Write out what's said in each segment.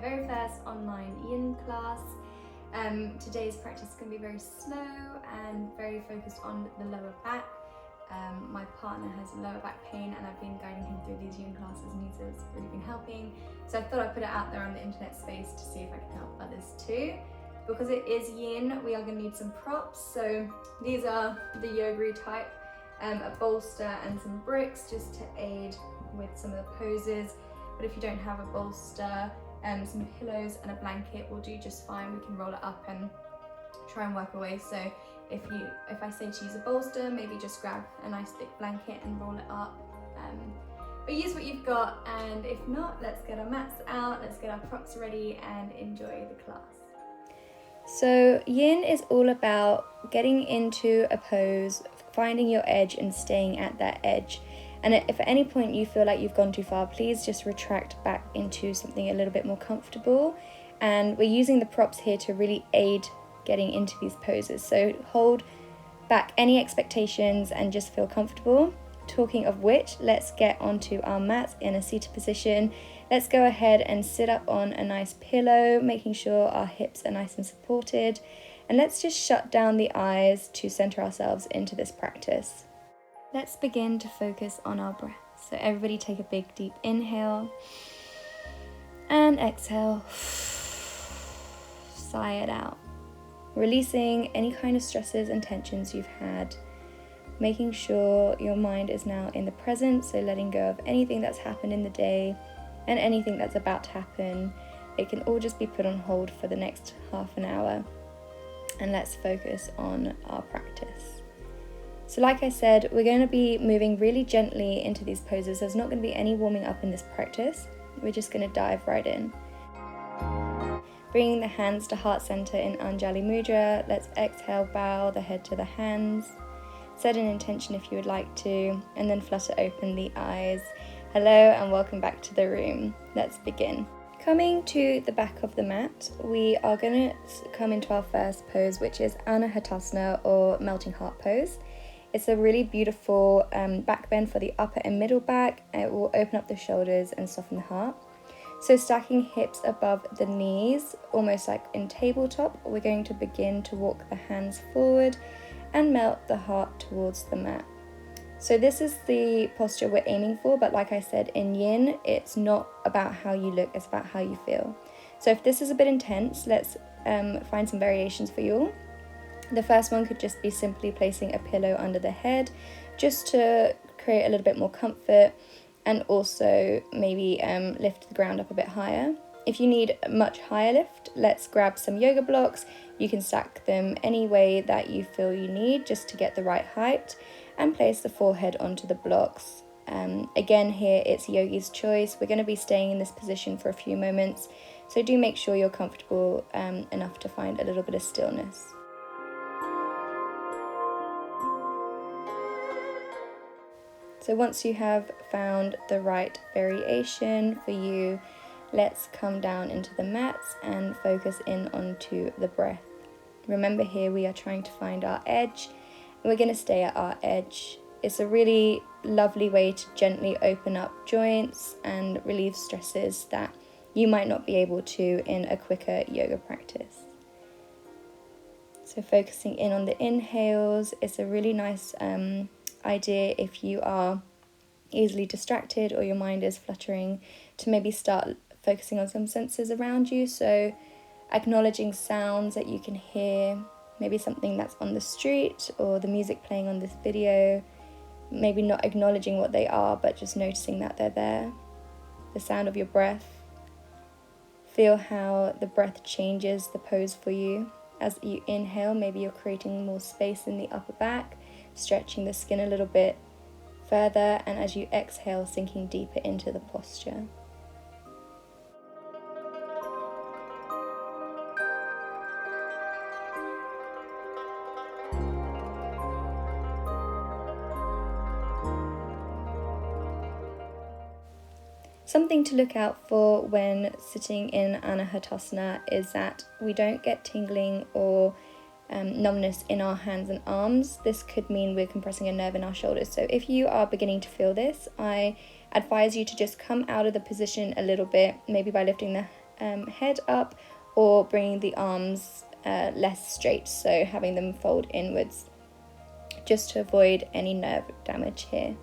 very first online Yin class. Today's practice is going to be very slow and very focused on the lower back. My partner has lower back pain and I've been guiding him through these Yin classes and he's really been helping. So I thought I'd put it out there on the internet space to see if I can help others too. Because it is Yin, we are going to need some props. So these are the yoga type, a bolster and some bricks just to aid with some of the poses. But if you don't have a bolster, some pillows and a blanket will do just fine. We can roll it up and try and work away. So if I say to use a bolster, maybe just grab a nice thick blanket and roll it up. But use what you've got, and if not, let's get our mats out, let's get our props ready and enjoy the class. So Yin is all about getting into a pose, finding your edge and staying at that edge. And if at any point you feel like you've gone too far, please just retract back into something a little bit more comfortable. And we're using the props here to really aid getting into these poses. So hold back any expectations and just feel comfortable. Talking of which, let's get onto our mats in a seated position. Let's go ahead and sit up on a nice pillow, making sure our hips are nice and supported. And let's just shut down the eyes to center ourselves into this practice. Let's begin to focus on our breath. So everybody take a big deep inhale and exhale. Sigh it out. Releasing any kind of stresses and tensions you've had. Making sure your mind is now in the present, so letting go of anything that's happened in the day and anything that's about to happen. It can all just be put on hold for the next half an hour. And let's focus on our practice. So like I said, we're going to be moving really gently into these poses. There's not going to be any warming up in this practice. We're just going to dive right in. Bringing the hands to heart center in Anjali Mudra. Let's exhale, bow the head to the hands. Set an intention if you would like to, and then flutter open the eyes. Hello and welcome back to the room. Let's begin. Coming to the back of the mat, we are going to come into our first pose, which is Anahatasana or melting heart pose. It's a really beautiful back bend for the upper and middle back. It will open up the shoulders and soften the heart. So stacking hips above the knees, almost like in tabletop, we're going to begin to walk the hands forward and melt the heart towards the mat. So this is the posture we're aiming for, but like I said, in Yin, it's not about how you look, it's about how you feel. So if this is a bit intense, let's find some variations for you all. The first one could just be simply placing a pillow under the head, just to create a little bit more comfort, and also maybe lift the ground up a bit higher. If you need a much higher lift, let's grab some yoga blocks. You can stack them any way that you feel you need, just to get the right height, and place the forehead onto the blocks. Again, here it's yogi's choice. We're going to be staying in this position for a few moments, so do make sure you're comfortable enough to find a little bit of stillness. So once you have found the right variation for you, let's come down into the mats and focus in onto the breath. Remember, here we are trying to find our edge, and we're going to stay at our edge. It's a really lovely way to gently open up joints and relieve stresses that you might not be able to in a quicker yoga practice. So focusing in on the inhales, it's a really nice idea if you are easily distracted or your mind is fluttering to maybe start focusing on some senses around you. So acknowledging sounds that you can hear, maybe something that's on the street or the music playing on this video, maybe not acknowledging what they are but just noticing that they're there. The sound of your breath. Feel how the breath changes the pose for you. As you inhale, maybe you're creating more space in the upper back, stretching the skin a little bit further, and as you exhale, sinking deeper into the posture. Something to look out for when sitting in Anahatasana is that we don't get tingling or numbness in our hands and arms. This could mean we're compressing a nerve in our shoulders. So if you are beginning to feel this, I advise you to just come out of the position a little bit, maybe by lifting the head up, or bringing the arms less straight, so having them fold inwards, just to avoid any nerve damage here.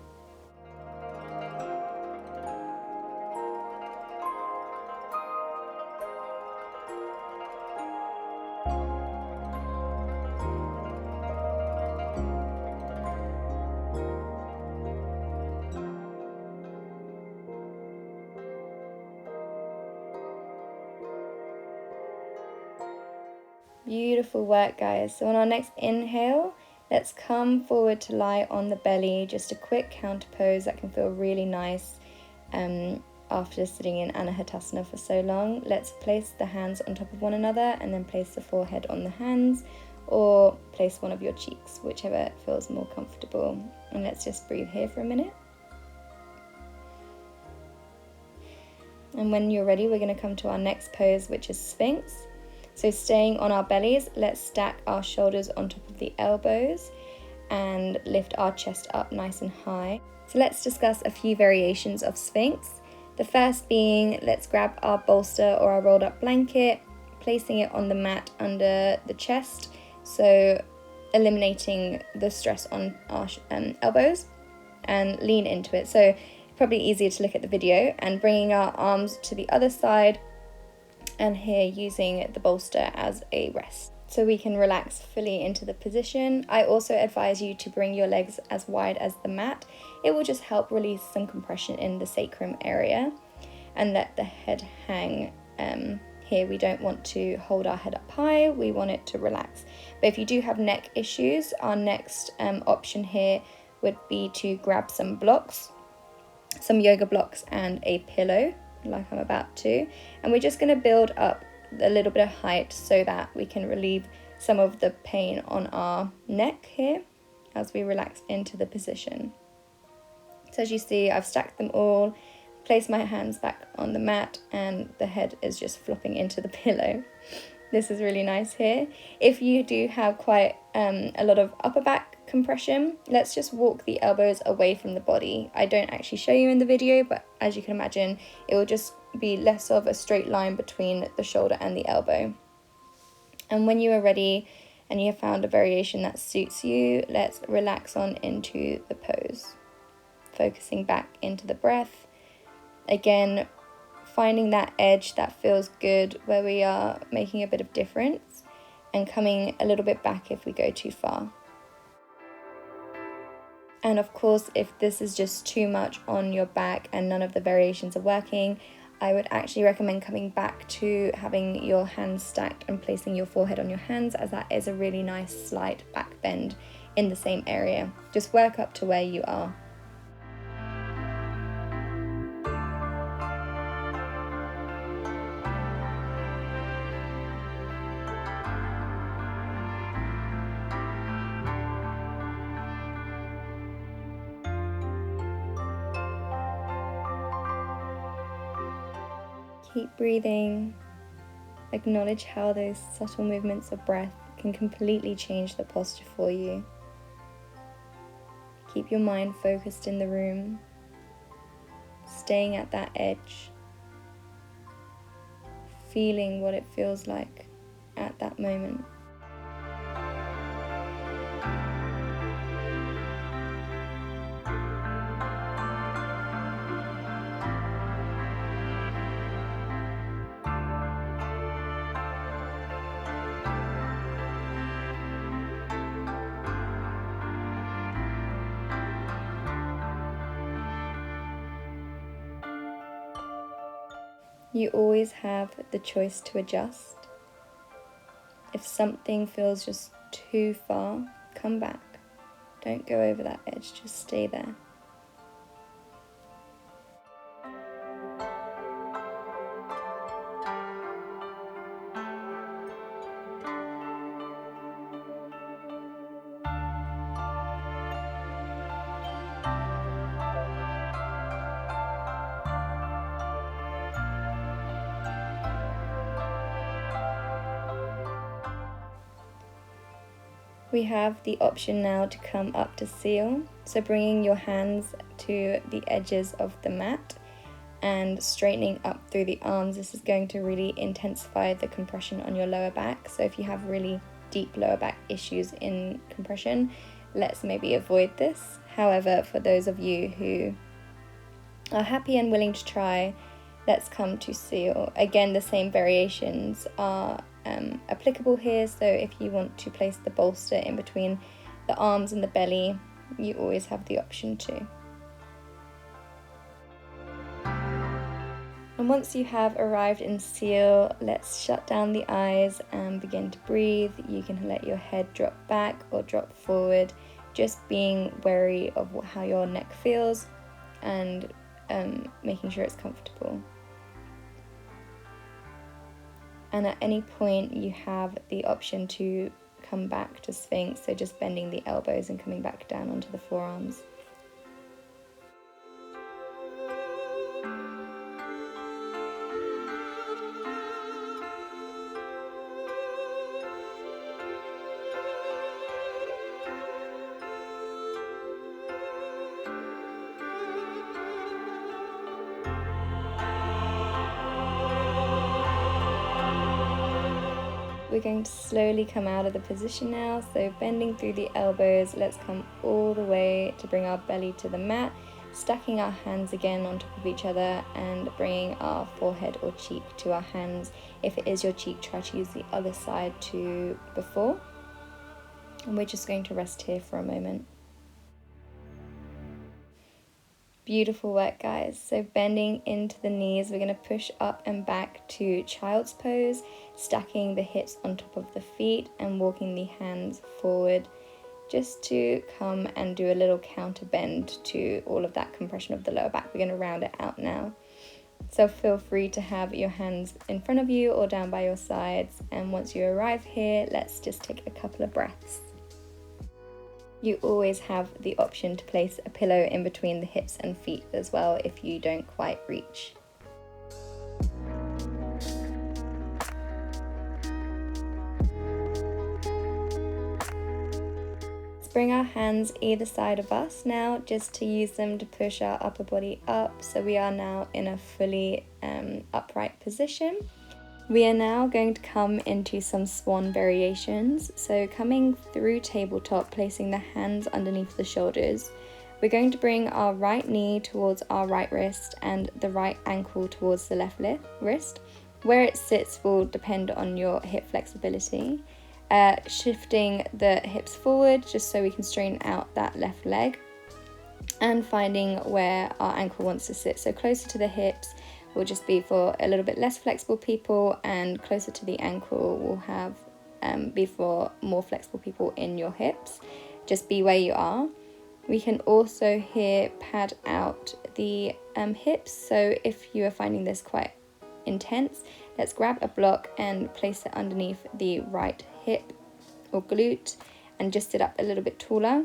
Beautiful work, guys. So on our next inhale, let's come forward to lie on the belly, just a quick counter pose that can feel really nice after sitting in Anahatasana for so long. Let's place the hands on top of one another and then place the forehead on the hands, or place one of your cheeks, whichever feels more comfortable. And let's just breathe here for a minute. And when you're ready, we're going to come to our next pose, which is Sphinx. So staying on our bellies, let's stack our shoulders on top of the elbows and lift our chest up nice and high. So let's discuss a few variations of Sphinx. The first being, let's grab our bolster or our rolled up blanket, placing it on the mat under the chest, so eliminating the stress on our elbows, and lean into it. So probably easier to look at the video, and bringing our arms to the other side, and here using the bolster as a rest, so we can relax fully into the position. I also advise you to bring your legs as wide as the mat. It will just help release some compression in the sacrum area, and let the head hang. Here we don't want to hold our head up high, we want it to relax. But if you do have neck issues, our next option here would be to grab some blocks, some yoga blocks and a pillow, like I'm about to, and we're just going to build up a little bit of height so that we can relieve some of the pain on our neck here as we relax into the position. So as you see, I've stacked them all, placed my hands back on the mat, and the head is just flopping into the pillow. This is really nice here. If you do have quite a lot of upper back compression, let's just walk the elbows away from the body. I don't actually show you in the video, but as you can imagine, it will just be less of a straight line between the shoulder and the elbow. And when you are ready and you have found a variation that suits you, let's relax on into the pose, focusing back into the breath. Again, finding that edge that feels good where we are making a bit of difference, and coming a little bit back if we go too far. And of course, if this is just too much on your back and none of the variations are working, I would actually recommend coming back to having your hands stacked and placing your forehead on your hands, as that is a really nice slight back bend in the same area. Just work up to where you are. Keep breathing. Acknowledge how those subtle movements of breath can completely change the posture for you. Keep your mind focused in the room, staying at that edge, feeling what it feels like at that moment. You always have the choice to adjust. If something feels just too far, come back. Don't go over that edge, just stay there. We have the option now to come up to seal, so bringing your hands to the edges of the mat, and straightening up through the arms. This is going to really intensify the compression on your lower back. So if you have really deep lower back issues in compression, let's maybe avoid this. However, for those of you who are happy and willing to try, let's come to seal. Again, the same variations are applicable here. So if you want to place the bolster in between the arms and the belly, you always have the option to. And once you have arrived in seal, let's shut down the eyes and begin to breathe. You can let your head drop back or drop forward, just being wary of how your neck feels and making sure it's comfortable. And at any point you have the option to come back to Sphinx, so just bending the elbows and coming back down onto the forearms. We're going to slowly come out of the position now, so bending through the elbows, let's come all the way to bring our belly to the mat, stacking our hands again on top of each other and bringing our forehead or cheek to our hands. If it is your cheek, try to use the other side to before. And we're just going to rest here for a moment. Beautiful work, guys. So bending into the knees, we're going to push up and back to child's pose, stacking the hips on top of the feet and walking the hands forward just to come and do a little counter bend to all of that compression of the lower back. We're going to round it out now. So feel free to have your hands in front of you or down by your sides. And once you arrive here, let's just take a couple of breaths. You always have the option to place a pillow in between the hips and feet as well if you don't quite reach. Let's bring our hands either side of us now, just to use them to push our upper body up, so we are now in a fully upright position. We are now going to come into some swan variations. So coming through tabletop, placing the hands underneath the shoulders, we're going to bring our right knee towards our right wrist and the right ankle towards the left wrist. Where it sits will depend on your hip flexibility. Shifting the hips forward just so we can straighten out that left leg, and finding where our ankle wants to sit. So closer to the hips will just be for a little bit less flexible people, and closer to the ankle will have be for more flexible people in your hips. Just be where you are. We can also here pad out the hips, so if you are finding this quite intense, let's grab a block and place it underneath the right hip or glute and just sit up a little bit taller.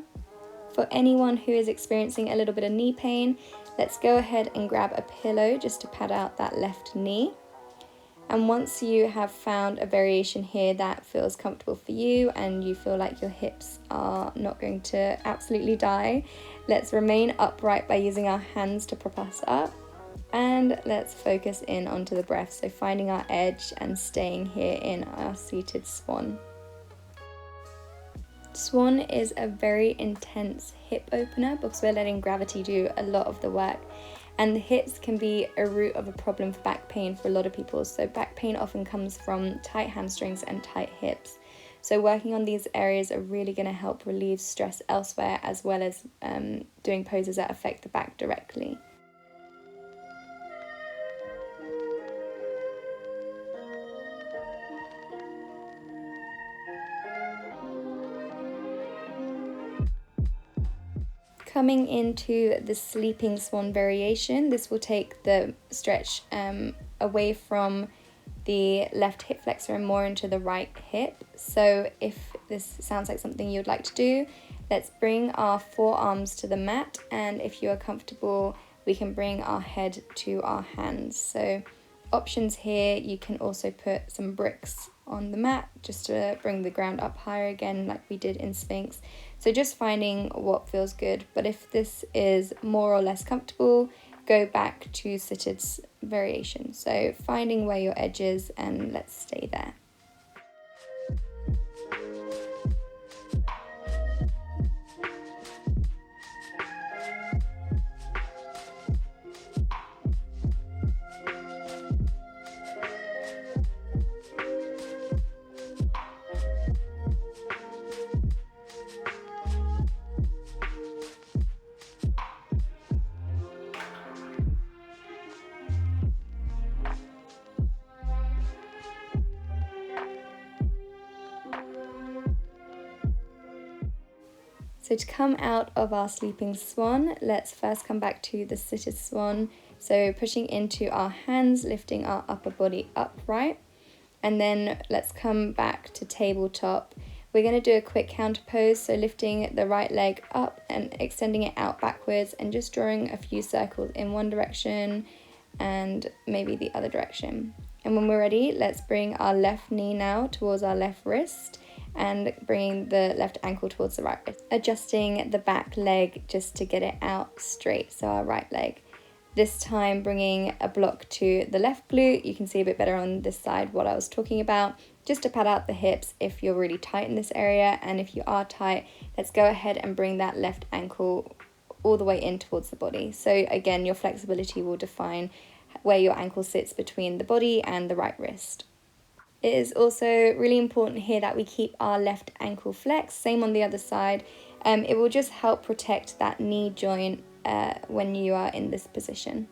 For anyone who is experiencing a little bit of knee pain, let's go ahead and grab a pillow just to pad out that left knee. And once you have found a variation here that feels comfortable for you and you feel like your hips are not going to absolutely die, let's remain upright by using our hands to prop us up. And let's focus in onto the breath, so finding our edge and staying here in our seated swan. Swan is a very intense hip opener because we're letting gravity do a lot of the work, and the hips can be a root of a problem for back pain for a lot of people. So back pain often comes from tight hamstrings and tight hips. So working on these areas are really going to help relieve stress elsewhere, as well as doing poses that affect the back directly. Coming into the sleeping swan variation, this will take the stretch away from the left hip flexor and more into the right hip. So if this sounds like something you'd like to do, let's bring our forearms to the mat, and if you are comfortable, we can bring our head to our hands. So options here, you can also put some bricks on the mat just to bring the ground up higher again, like we did in Sphinx. So just finding what feels good. But if this is more or less comfortable, go back to seated variation. So finding where your edge is, and let's stay there. So to come out of our sleeping swan, let's first come back to the seated swan. So pushing into our hands, lifting our upper body upright. And then let's come back to tabletop. We're going to do a quick counter pose. So lifting the right leg up and extending it out backwards and just drawing a few circles in one direction and maybe the other direction. And when we're ready, let's bring our left knee now towards our left wrist and bringing the left ankle towards the right wrist. Adjusting the back leg just to get it out straight, so our right leg. This time bringing a block to the left glute. You can see a bit better on this side what I was talking about, just to pad out the hips if you're really tight in this area. And if you are tight, let's go ahead and bring that left ankle all the way in towards the body. So again, your flexibility will define where your ankle sits between the body and the right wrist. It is also really important here that we keep our left ankle flexed, same on the other side. It will just help protect that knee joint when you are in this position.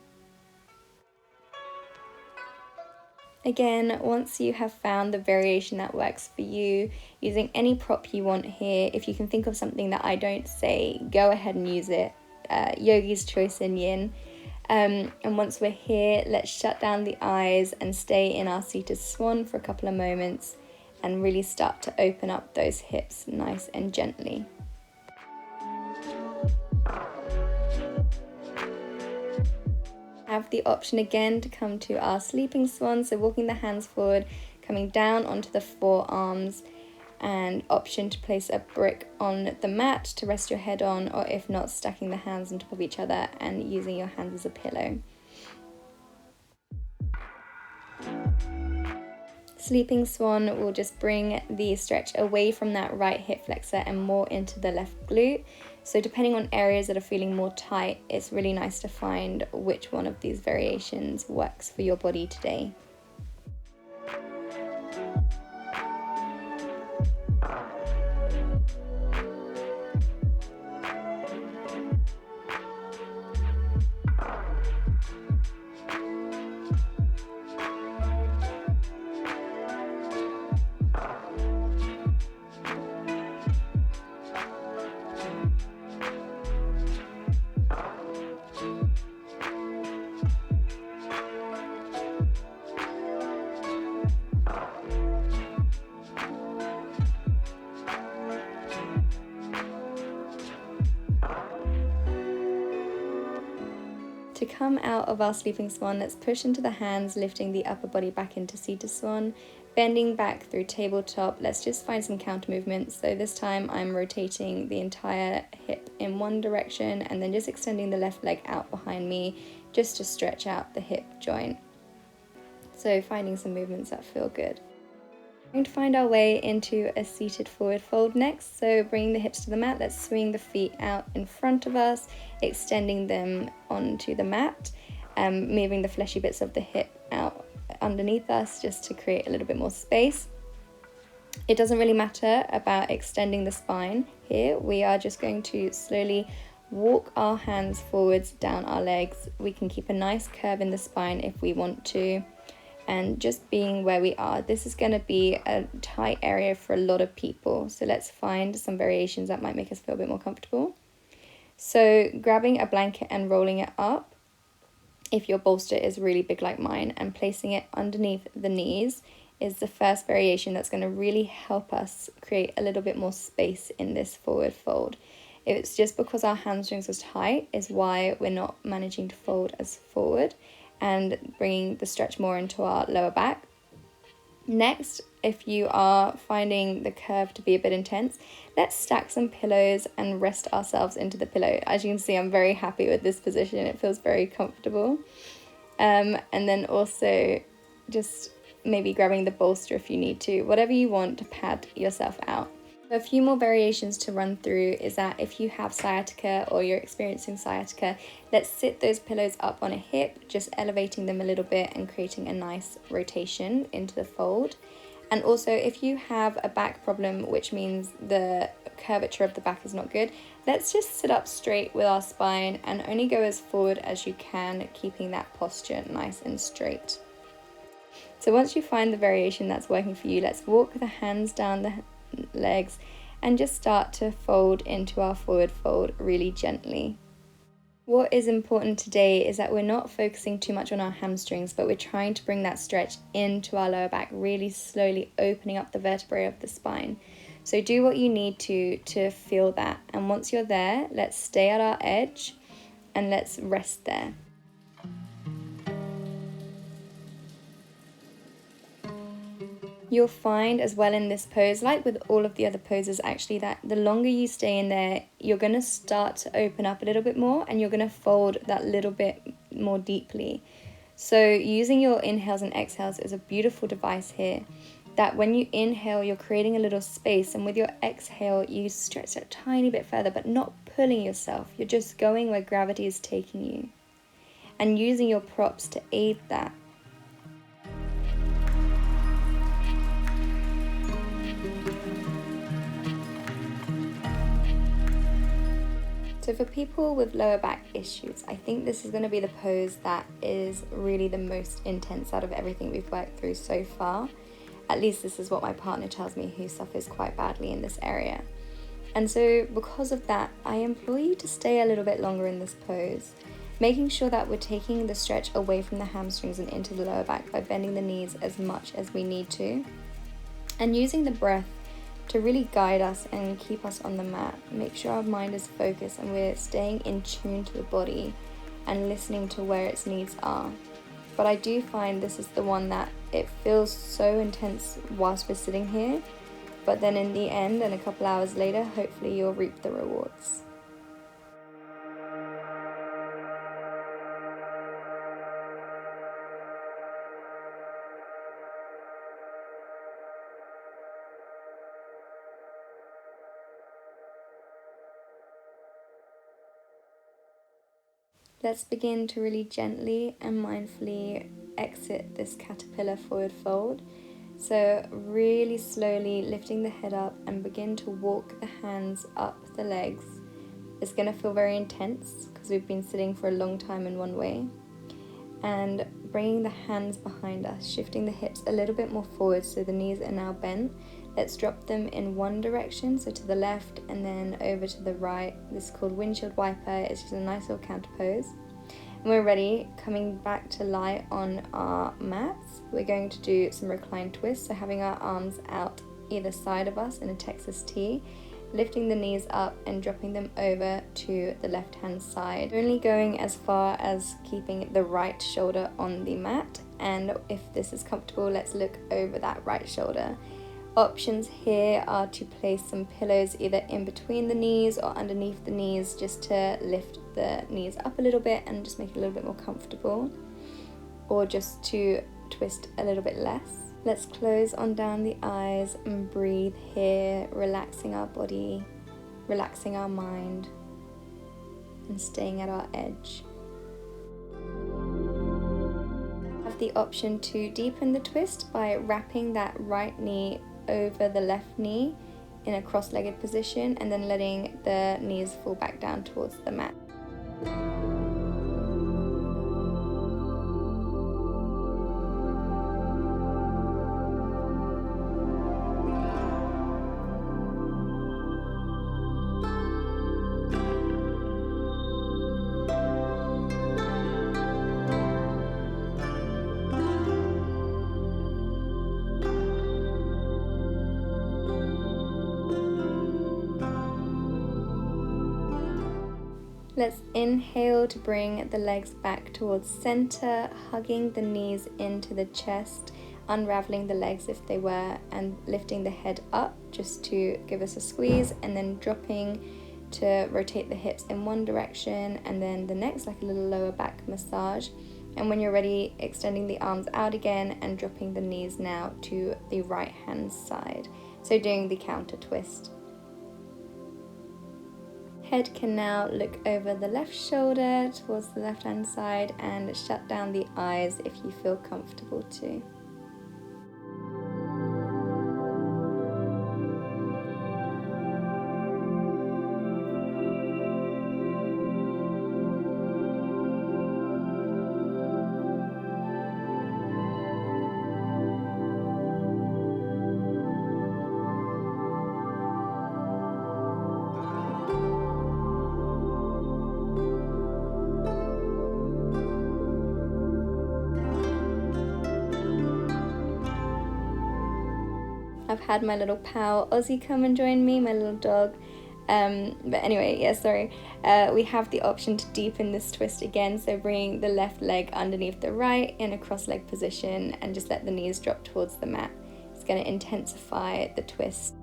Again, once you have found the variation that works for you, using any prop you want here, if you can think of something that I don't say, go ahead and use it. Yogi's choice in Yin. And once we're here, let's shut down the eyes and stay in our seated swan for a couple of moments and really start to open up those hips nice and gently. Have the option again to come to our sleeping swan, so walking the hands forward, coming down onto the forearms, and option to place a brick on the mat to rest your head on, or if not, stacking the hands on top of each other and using your hands as a pillow. Sleeping swan will just bring the stretch away from that right hip flexor and more into the left glute. So depending on areas that are feeling more tight, it's really nice to find which one of these variations works for your body today. To come out of our sleeping swan, let's push into the hands, lifting the upper body back into seated swan, bending back through tabletop. Let's just find some counter movements. So this time I'm rotating the entire hip in one direction and then just extending the left leg out behind me just to stretch out the hip joint. So finding some movements that feel good. We're going to find our way into a seated forward fold next. So bringing the hips to the mat, let's swing the feet out in front of us, extending them onto the mat, moving the fleshy bits of the hip out underneath us just to create a little bit more space. It doesn't really matter about extending the spine here. We are just going to slowly walk our hands forwards down our legs. We can keep a nice curve in the spine if we want to. And just being where we are, this is going to be a tight area for a lot of people. So let's find some variations that might make us feel a bit more comfortable. So grabbing a blanket and rolling it up, if your bolster is really big like mine, and placing it underneath the knees is the first variation that's going to really help us create a little bit more space in this forward fold. It's just because our hamstrings are tight is why we're not managing to fold as forward and bringing the stretch more into our lower back. Next, if you are finding the curve to be a bit intense, let's stack some pillows and rest ourselves into the pillow. As you can see, I'm very happy with this position. It feels very comfortable. And then also just maybe grabbing the bolster if you need to, whatever you want to pad yourself out. A few more variations to run through is that if you have sciatica or you're experiencing sciatica, let's sit those pillows up on a hip, just elevating them a little bit and creating a nice rotation into the fold. And also if you have a back problem, which means the curvature of the back is not good, let's just sit up straight with our spine and only go as forward as you can, keeping that posture nice and straight. So once you find the variation that's working for you, let's walk the hands down the legs and just start to fold into our forward fold really gently. What is important today is that we're not focusing too much on our hamstrings, but we're trying to bring that stretch into our lower back, really slowly opening up the vertebrae of the spine. So do what you need to feel that. And once you're there, let's stay at our edge and let's rest there. You'll find as well in this pose, like with all of the other poses actually, that the longer you stay in there, you're going to start to open up a little bit more and you're going to fold that little bit more deeply. So using your inhales and exhales is a beautiful device here, that when you inhale, you're creating a little space, and with your exhale, you stretch a tiny bit further, but not pulling yourself. You're just going where gravity is taking you and using your props to aid that. So for people with lower back issues, I think this is going to be the pose that is really the most intense out of everything we've worked through so far. At least this is what my partner tells me, who suffers quite badly in this area. And so because of that, I implore you to stay a little bit longer in this pose, making sure that we're taking the stretch away from the hamstrings and into the lower back by bending the knees as much as we need to, and using the breath to really guide us and keep us on the mat. Make sure our mind is focused and we're staying in tune to the body and listening to where its needs are. But I do find this is the one that it feels so intense whilst we're sitting here, but then in the end and a couple hours later, hopefully you'll reap the rewards. Let's begin to really gently and mindfully exit this caterpillar forward fold. So really slowly lifting the head up and begin to walk the hands up the legs. It's going to feel very intense because we've been sitting for a long time in one way. And bringing the hands behind us, shifting the hips a little bit more forward so the knees are now bent. Let's drop them in one direction, so to the left and then over to the right. This is called windshield wiper. It's just a nice little counter pose. And we're ready, coming back to lie on our mats. We're going to do some reclined twists, so having our arms out either side of us in a Texas T, lifting the knees up and dropping them over to the left hand side. Only going as far as keeping the right shoulder on the mat, and if this is comfortable, let's look over that right shoulder. Options here are to place some pillows either in between the knees or underneath the knees, just to lift the knees up a little bit and just make it a little bit more comfortable, or just to twist a little bit less. Let's close on down the eyes and breathe here, relaxing our body, relaxing our mind, and staying at our edge. Have the option to deepen the twist by wrapping that right knee over the left knee in a cross-legged position and then letting the knees fall back down towards the mat. Let's inhale to bring the legs back towards center, hugging the knees into the chest. unraveling the legs if they were, and lifting the head up just to give us a squeeze, and then dropping to rotate the hips in one direction and then the next, like a little lower back massage. And when you're ready, extending the arms out again and dropping the knees now to the right hand side, so doing the counter twist. Head can now look over the left shoulder towards the left hand side and shut down the eyes if you feel comfortable to. I've had my little pal Ozzy come and join me, my little dog. But anyway, yeah, sorry. We have the option to deepen this twist again, so bringing the left leg underneath the right in a cross leg position and just let the knees drop towards the mat. It's going to intensify the twist.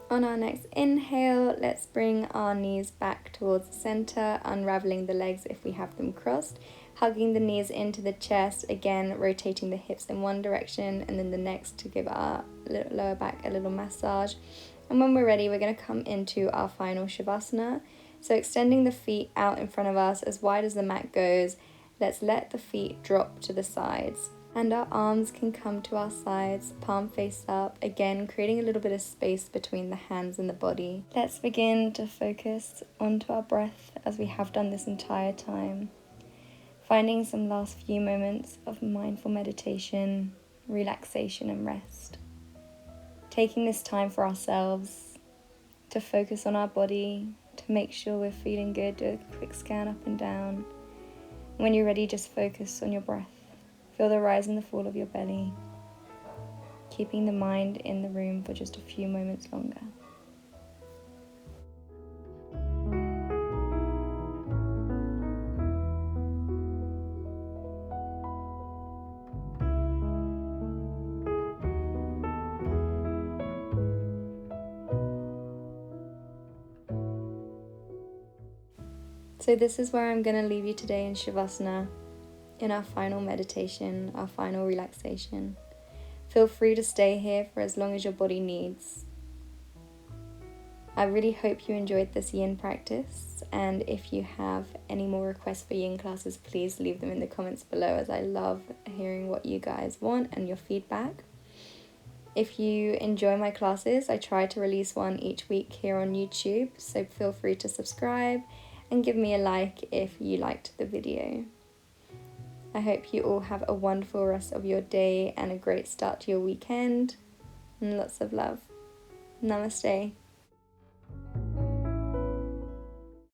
On our next inhale, let's bring our knees back towards the center, unraveling the legs if we have them crossed, hugging the knees into the chest, again rotating the hips in one direction and then the next to give our lower back a little massage. And when we're ready, we're going to come into our final Shavasana. So extending the feet out in front of us as wide as the mat goes, let's let the feet drop to the sides. And our arms can come to our sides, palm face up, again creating a little bit of space between the hands and the body. Let's begin to focus onto our breath as we have done this entire time. Finding some last few moments of mindful meditation, relaxation and rest. Taking this time for ourselves to focus on our body, to make sure we're feeling good, do a quick scan up and down. When you're ready, just focus on your breath. Feel the rise and the fall of your belly, keeping the mind in the room for just a few moments longer. So this is where I'm going to leave you today in Shavasana, in our final meditation, our final relaxation. Feel free to stay here for as long as your body needs. I really hope you enjoyed this yin practice, and if you have any more requests for yin classes, please leave them in the comments below, as I love hearing what you guys want and your feedback. If you enjoy my classes, I try to release one each week here on YouTube, so feel free to subscribe and give me a like if you liked the video. I hope you all have a wonderful rest of your day and a great start to your weekend. And lots of love. Namaste.